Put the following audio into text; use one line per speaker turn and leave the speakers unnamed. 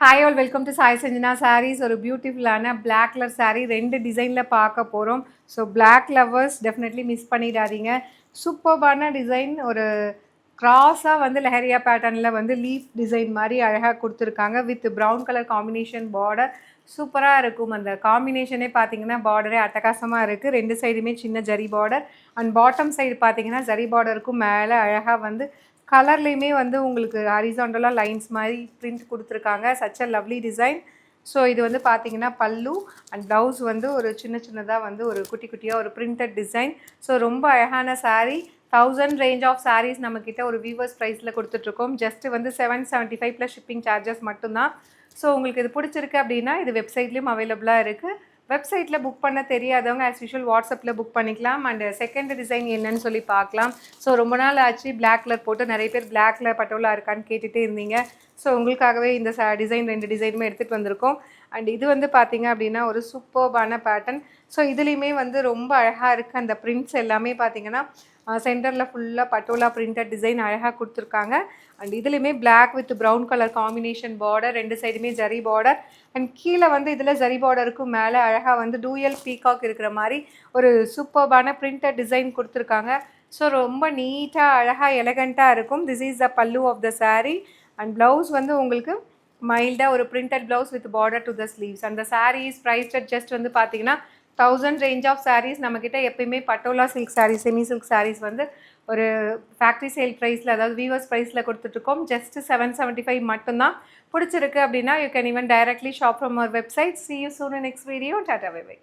Hi all welcome to Sai Sanjana Sarees. ஒரு பியூட்டிஃபுல்லான black colour sari 2 டிசைனில் பார்க்க போகிறோம். So black lovers definitely miss பண்ணிடாதீங்க. சூப்பர்பான டிசைன், ஒரு கிராஸாக வந்து லெஹரியா பேட்டர்னில் வந்து லீஃப் டிசைன் மாதிரி அழகாக கொடுத்துருக்காங்க. With brown colour combination border சூப்பராக இருக்கும். அந்த காம்பினேஷனே பார்த்தீங்கன்னா பார்டரே அட்டகாசமாக இருக்குது. 2 சைடுமே சின்ன zari border and bottom side பார்த்தீங்கன்னா ஜரி பார்டருக்கும் மேலே அழகாக வந்து கலர்லேயுமே வந்து உங்களுக்கு ஹரிசாண்டலாக லைன்ஸ் மாதிரி பிரிண்ட் கொடுத்துருக்காங்க. Such a lovely design. So இது வந்து பார்த்தீங்கன்னா பல்லு அண்ட் ப்ளவுஸ் வந்து ஒரு சின்னதாக வந்து ஒரு குட்டி குட்டியாக ஒரு பிரிண்டட் டிசைன். ஸோ ரொம்ப அழகான சாரீ. 1000 ரேஞ்ச் ஆஃப் சாரீஸ் நம்மக்கிட்ட ஒரு வீவர்ஸ் ப்ரைஸில் கொடுத்துட்ருக்கோம். ஜஸ்ட்டு வந்து 775 ப்ளஸ் ஷிப்பிங் சார்ஜஸ் மட்டும்தான். ஸோ உங்களுக்கு இது பிடிச்சிருக்கு அப்படின்னா இது வெப்சைட்லேயும் அவைலபிளாக இருக்குது. வெப்சைட்டில் புக் பண்ண தெரியாதவங்க ஆஸ் யூஷுவல் வாட்ஸ்அப்பில் புக் பண்ணிக்கலாம். அண்ட் செகண்ட் டிசைன் என்னன்னு சொல்லி பார்க்கலாம். ஸோ ரொம்ப நாள் ஆச்சு பிளாக் கலர் போட்டு, நிறைய பேர் பிளாக் கலர் பட்டோலா இருக்கான்னு கேட்டுகிட்டே இருந்தீங்க. ஸோ உங்களுக்காகவே இந்த டிசைன் 2 டிசைனுமே எடுத்துகிட்டு வந்திருக்கோம். அண்ட் இது வந்து பார்த்திங்க அப்படின்னா ஒரு சூப்பர்பான பேட்டர்ன். ஸோ இதுலேயுமே வந்து ரொம்ப அழகாக இருக்குது. அந்த பிரிண்ட்ஸ் எல்லாமே பார்த்திங்கன்னா சென்டரில் ஃபுல்லாக பட்டோலா பிரிண்டட் டிசைன் அழகாக கொடுத்துருக்காங்க. அண்ட் இதுலேயுமே black with brown colour combination border, 2 சைடுமே ஜரி பார்டர். அண்ட் கீழே வந்து இதில் ஜரி பார்டருக்கும் மேலே அழகாக வந்து டூயல் பீகாக் இருக்கிற மாதிரி ஒரு சூப்பர்பான பிரிண்டட் டிசைன் கொடுத்துருக்காங்க. ஸோ ரொம்ப நீட்டாக அழகாக எலகண்ட்டாக இருக்கும். This is the pallu of the sari. And blouse வந்து உங்களுக்கு மைல்டாக ஒரு printed blouse with border to the sleeves. அந்த சாரீஸ் ப்ரைஸ் ஜஸ்ட் வந்து பார்த்தீங்கன்னா 1000 ரேஞ்ச் ஆஃப் சாரீஸ். நம்மக்கிட்ட எப்பயுமே Patola silk saris, semi silk saris வந்து ஒரு ஃபேக்ட்ரி சேல் ப்ரைஸில், அதாவது வீவர்ஸ் ப்ரைஸில் கொடுத்துட்ருக்கோம். ஜஸ்ட்டு 775 மட்டும்தான். பிடிச்சிருக்கு அப்படின்னா you can even directly shop from our website. See you soon in next video. Tata, bye bye.